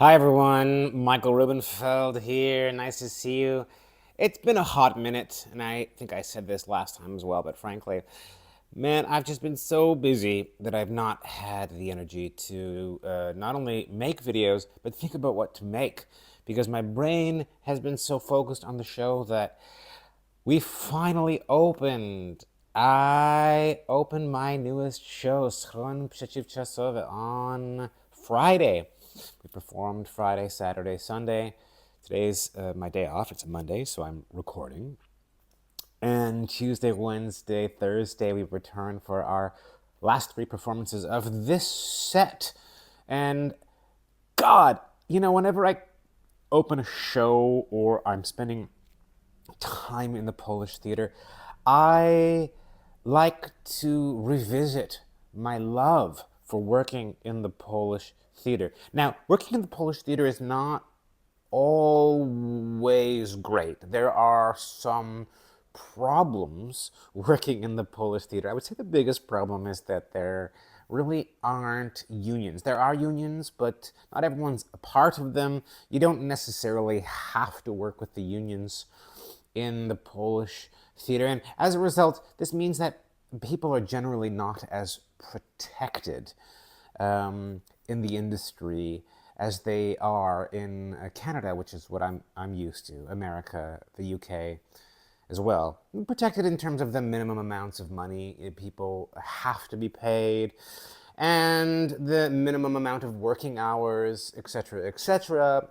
Hi everyone, Michael Rubenfeld here. Nice to see you. It's been a hot minute, and I think I said this last time as well, but frankly, man, I've just been so busy that I've not had the energy to not only make videos, but think about what to make. Because my brain has been so focused on the show that we finally opened. I opened my newest show, Schron Przeciwczasowe, on Friday. We performed Friday, Saturday, Sunday. Today's my day off. It's a Monday, so I'm recording. And Tuesday, Wednesday, Thursday, we return for our last three performances of this set. And God, whenever I open a show or I'm spending time in the Polish theater, I like to revisit my love for working in the Polish theater. Now, working in the Polish theater is not always great. There are some problems working in the Polish theater. I would say the biggest problem is that there really aren't unions. There are unions, but not everyone's a part of them. You don't necessarily have to work with the unions in the Polish theater. And as a result, this means that people are generally not as protected in the industry as they are in Canada, which is what I'm used to, America, the UK as well. Protected in terms of the minimum amounts of money people have to be paid, and the minimum amount of working hours, etc., etc.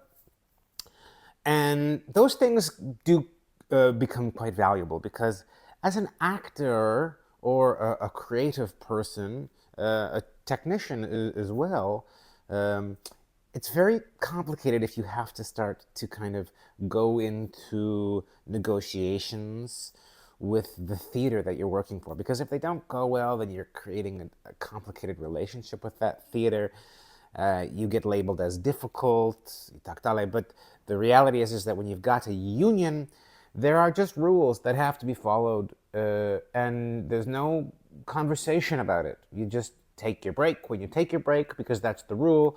And those things do become quite valuable because as an actor or a creative person, a technician as well, um, it's very complicated if you have to start to kind of go into negotiations with the theater that you're working for. Because if they don't go well, then you're creating a complicated relationship with that theater. You get labeled as difficult, и так далее. But the reality is that when you've got a union, there are just rules that have to be followed, and there's no conversation about it. You just take your break when you take your break because that's the rule.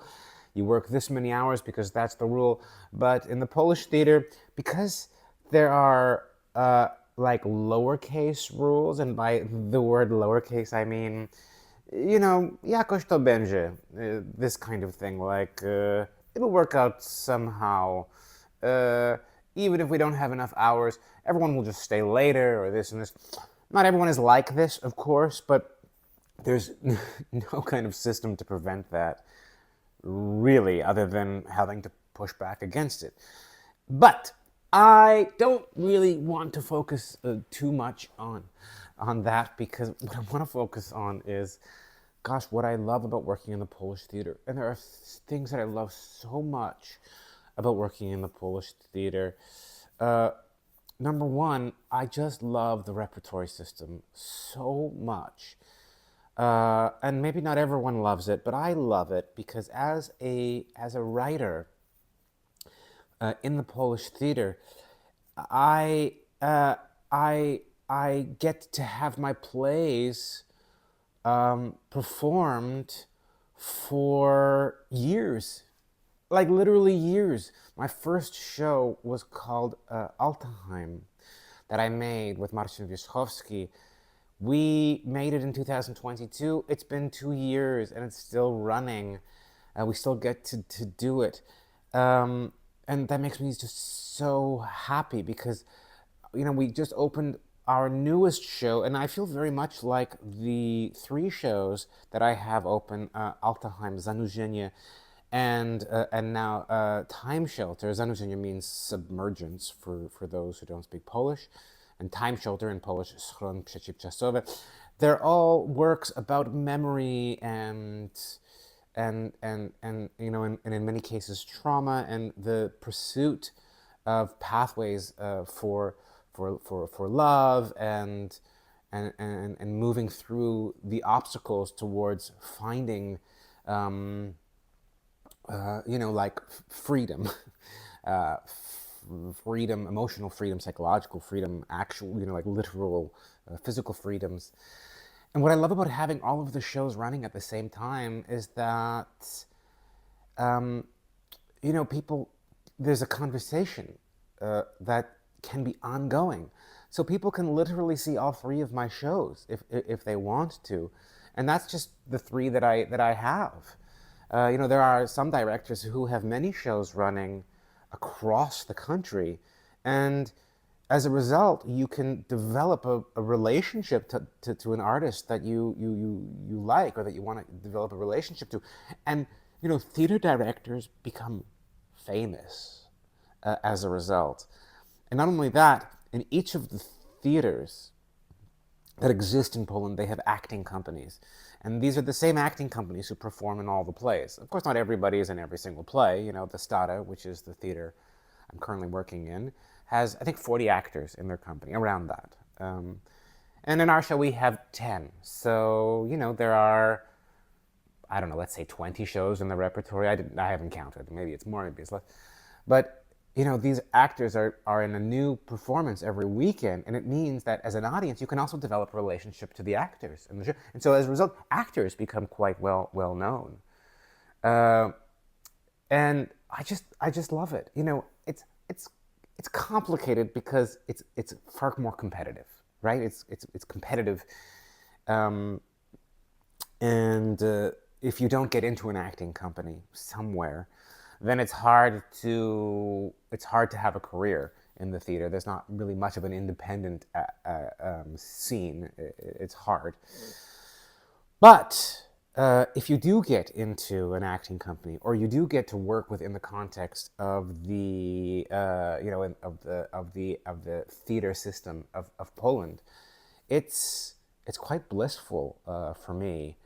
You work this many hours because that's the rule. But in the Polish theater, because there are like lowercase rules, and by the word lowercase I mean, jakoś to będzie, this kind of thing, like it'll work out somehow. Uh, Even if we don't have enough hours, everyone will just stay later or this and this. Not everyone is like this, of course, but there's no kind of system to prevent that, really, other than having to push back against it. But I don't really want to focus too much on that because what I want to focus on is, gosh, what I love about working in the Polish theater. And there are things that I love so much about working in the Polish theater. Uh, Number one, I just love the repertory system so much. And maybe not everyone loves it, but I love it because as a writer in the Polish theater, I uh, I get to have my plays performed for years, like literally years. My first show was called Altenheim, that I made with Marcin Wierzchowski. We made it in 2022. It's been 2 years and it's still running. We still get to do it. Um, and that makes me just so happy because, we just opened our newest show, and I feel very much like the three shows that I have open, Altenheim, Zanurzenie, and now Time Shelter. Zanurzenie means submergence for those who don't speak Polish, and Time Shelter in Polish, Schron Przeciwczasowe. They're all works about memory and and in many cases trauma and the pursuit of pathways for love and moving through the obstacles towards finding like freedom, uh, freedom, emotional freedom, psychological freedom, actual, like literal physical freedoms. And what I love about having all of the shows running at the same time is that people, there's a conversation that can be ongoing. So people can literally see all three of my shows if they want to, and that's just the three that I have. There are some directors who have many shows running across the country, and as a result, you can develop a relationship to an artist that you like, or that you want to develop a relationship to. And, theater directors become famous as a result. And not only that, in each of the theaters that exist in Poland, they have acting companies. And these are the same acting companies who perform in all the plays. Of course, not everybody is in every single play. The Teatr, which is the theater I'm currently working in, has, I think, 40 actors in their company, around that. And in our show, we have 10. So, there are, I don't know, let's say 20 shows in the repertory. I haven't counted. Maybe it's more, maybe it's less. But, these actors are in a new performance every weekend, and it means that as an audience, you can also develop a relationship to the actors in the show. And so as a result, actors become quite well known. And I just love it. It's complicated because it's far more competitive, right? It's competitive, and if you don't get into an acting company somewhere, then it's hard to have a career in the theater. There's not really much of an independent scene. It's hard. But if you do get into an acting company, or you do get to work within the context of the of the theater system of Poland, it's quite blissful for me.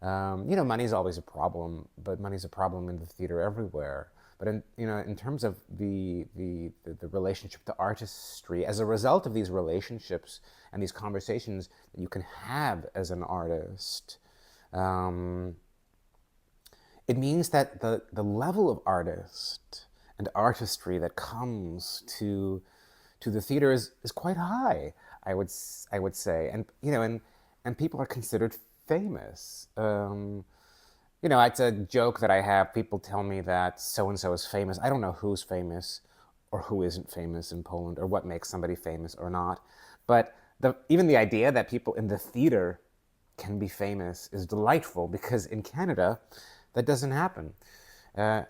Money's always a problem, but money's a problem in the theater everywhere. But in terms of the relationship to artistry, as a result of these relationships and these conversations that you can have as an artist, it means that the level of artist and artistry that comes to the theater is quite high. I would say, and people are considered famous. It's a joke that I have. People tell me that so and so is famous. I don't know who's famous or who isn't famous in Poland, or what makes somebody famous or not. But even the idea that people in the theater can be famous is delightful, because in Canada, that doesn't happen.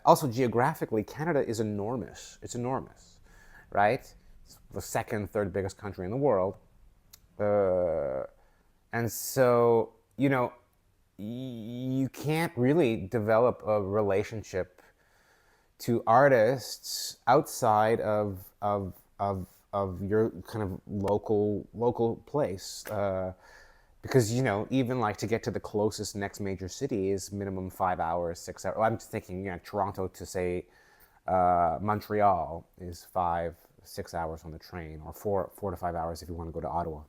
Also, geographically, Canada is enormous. It's enormous, right? It's the second, third biggest country in the world. And so, you can't really develop a relationship to artists outside of your kind of local place, because even like to get to the closest next major city is minimum 5 hours, 6 hours. Well, I'm just thinking, Toronto to say Montreal is 5-6 hours on the train, or 4 to 5 hours if you want to go to Ottawa.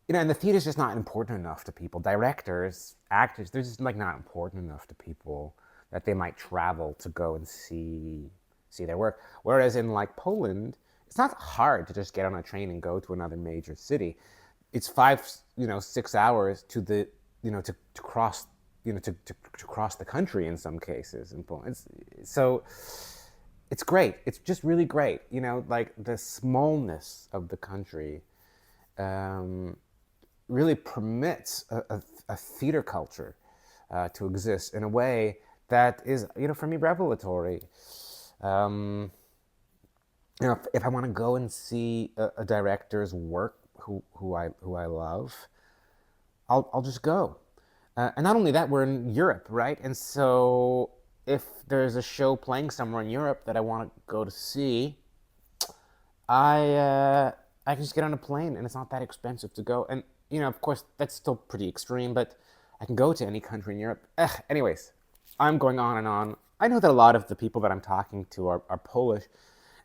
And the theater's just not important enough to people. Directors, actors, they're just like not important enough to people that they might travel to go and see their work. Whereas in like Poland, it's not hard to just get on a train and go to another major city. It's 5-6 hours to the to cross to cross the country in some cases in Poland. So it's great. It's just really great. Like the smallness of the country really permits a theater culture to exist in a way that is, for me, revelatory. If I want to go and see a director's work who I love, I'll just go. And not only that, we're in Europe, right? And so if there's a show playing somewhere in Europe that I want to go to see, I can just get on a plane, and it's not that expensive to go. And of course, that's still pretty extreme, but I can go to any country in Europe. Anyways, I'm going on and on. I know that a lot of the people that I'm talking to are Polish,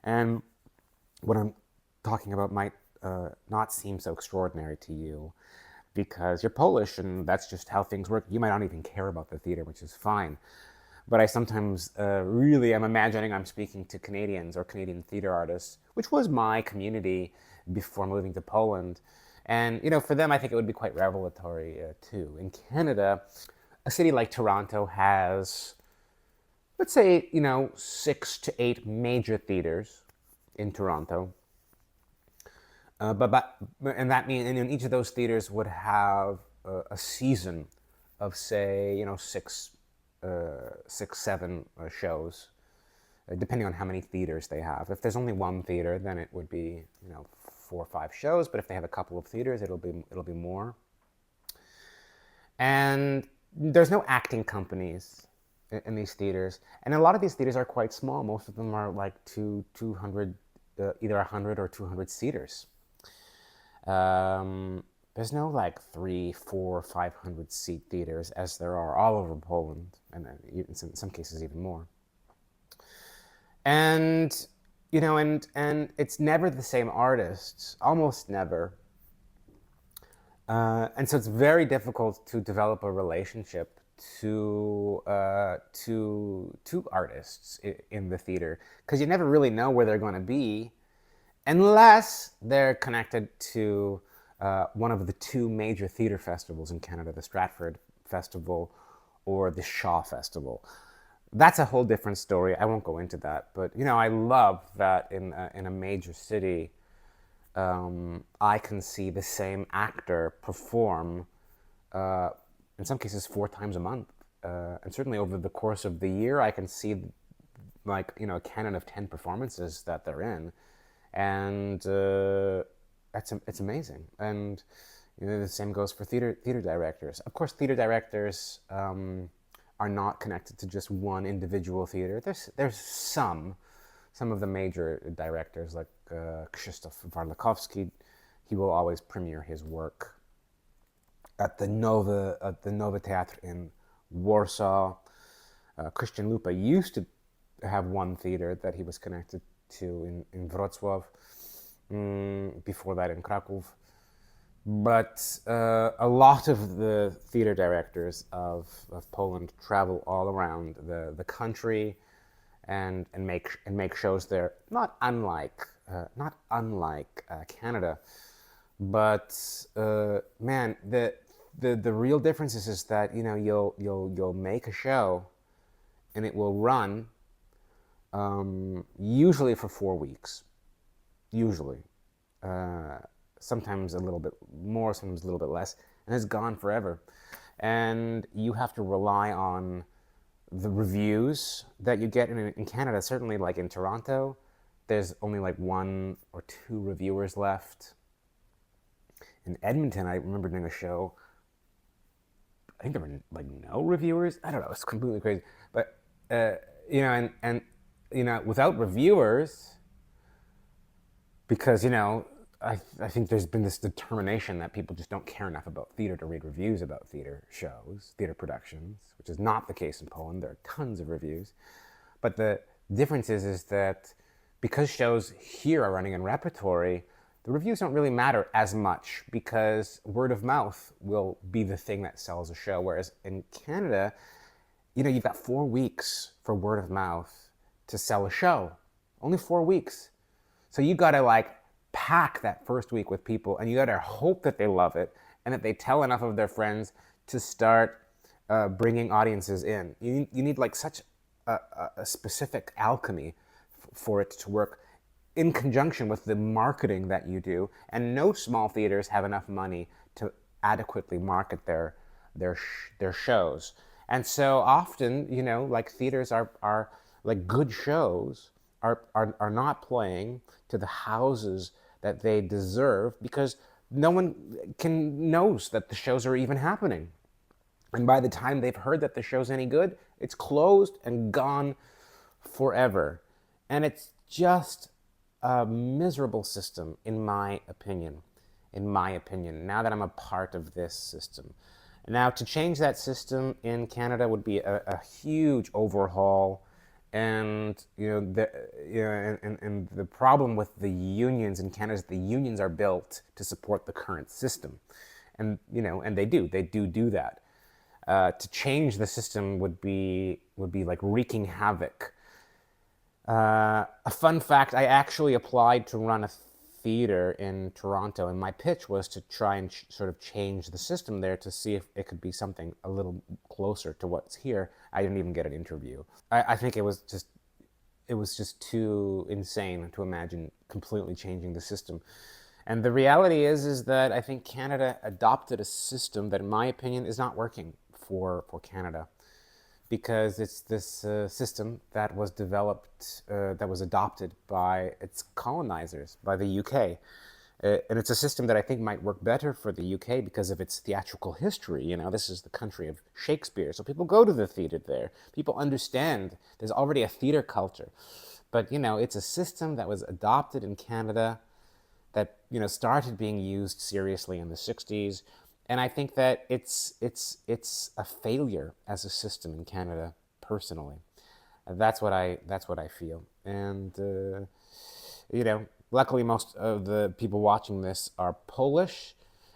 and what I'm talking about might not seem so extraordinary to you, because you're Polish, and that's just how things work. You might not even care about the theater, which is fine. But I sometimes really am imagining I'm speaking to Canadians or Canadian theater artists, which was my community before moving to Poland. And, for them, I think it would be quite revelatory, too. In Canada, a city like Toronto has let's say, 6 to 8 major theaters in Toronto. And that means, and each of those theaters would have a season of, say, six, seven shows, depending on how many theaters they have. If there's only one theater, then it would be, 4 or 5 shows. But if they have a couple of theaters, it'll be more. And there's no acting companies in these theaters, and a lot of these theaters are quite small. Most of them are like 200, either 100 or 200 seaters. There's no like 3, 4, 500 seat theaters as there are all over Poland, and in some cases even more. And and it's never the same artists, almost never. And so it's very difficult to develop a relationship to artists in the theater, because you never really know where they're going to be unless they're connected to one of the 2 major theater festivals in Canada, the Stratford Festival or the Shaw Festival. That's a whole different story. I won't go into that, but I love that in a major city, I can see the same actor perform, in some cases 4 times a month, and certainly over the course of the year, I can see like a canon of 10 performances that they're in, and it's amazing. And the same goes for theater directors. Of course, theater directors are not connected to just one individual theater. There's some of the major directors, like Krzysztof Warlikowski. He will always premiere his work at the Nowe Teatr in Warsaw. Christian Lupa used to have one theater that he was connected to in Wrocław, before that in Krakow. But a lot of the theater directors of Poland travel all around the country and make shows there. Not unlike Canada, but man, the real difference is that you'll make a show, and it will run usually for 4 weeks, usually. Sometimes a little bit more, sometimes a little bit less, and it's gone forever. And you have to rely on the reviews that you get in Canada. Certainly, like in Toronto, there's only like 1 or 2 reviewers left. In Edmonton, I remember doing a show, I think there were like no reviewers. I don't know, it's completely crazy. But and without reviewers, because I think there's been this determination that people just don't care enough about theater to read reviews about theater shows, theater productions, which is not the case in Poland. There are tons of reviews. But the difference is that because shows here are running in repertory, the reviews don't really matter as much, because word of mouth will be the thing that sells a show. Whereas in Canada, you've got 4 weeks for word of mouth to sell a show. Only 4 weeks. So you got to pack that first week with people, and you got to hope that they love it and that they tell enough of their friends to start bringing audiences in. You need such a specific alchemy for it to work, in conjunction with the marketing that you do. And no small theaters have enough money to adequately market their shows. And so often, theaters are like good shows are not playing to the houses that they deserve, because no one knows that the shows are even happening. And by the time they've heard that the show's any good, it's closed and gone forever. And it's just a miserable system, in my opinion. Now that I'm a part of this system. Now, to change that system in Canada would be a huge overhaul. And the problem with the unions in Canada is the unions are built to support the current system, and they do that. To change the system would be like wreaking havoc. A fun fact: I actually applied to run a theater in Toronto, and my pitch was to try and sort of change the system there to see if it could be something a little closer to what's here. I didn't even get an interview. I think it was just too insane to imagine completely changing the system. And the reality is that I think Canada adopted a system that, in my opinion, is not working for Canada, because it's this system that was developed, that was adopted by its colonizers, by the UK. And it's a system that I think might work better for the UK because of its theatrical history. You know, this is the country of Shakespeare, so people go to the theater there. People understand there's already a theater culture. But, you know, it's a system that was adopted in Canada that, you know, started being used seriously in the 60s. And I think that it's a failure as a system in Canada, personally. That's what I feel. And you know, luckily most of the people watching this are Polish,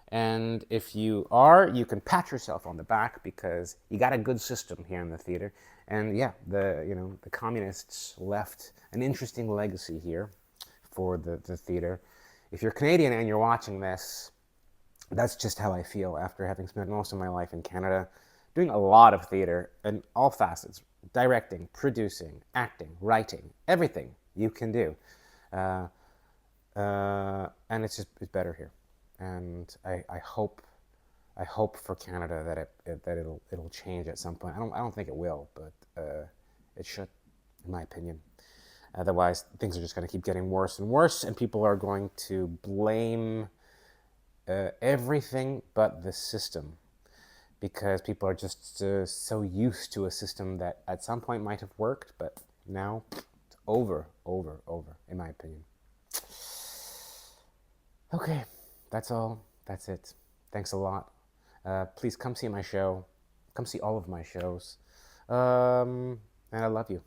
and if you are, you can pat yourself on the back because you got a good system here in the theater. And yeah, the communists left an interesting legacy here for the theater. If you're Canadian and you're watching this, that's just how I feel after having spent most of my life in Canada, doing a lot of theater in all facets: directing, producing, acting, writing, everything you can do. Uh, and it's better here. And I hope for Canada that it'll change at some point. I don't think it will, but it should, in my opinion. Otherwise, things are just going to keep getting worse and worse, and people are going to blame everything but the system, because people are just so used to a system that at some point might have worked, but now it's over, in my opinion. Okay, that's all. That's it. Thanks a lot. Please come see my show. Come see all of my shows. And I love you.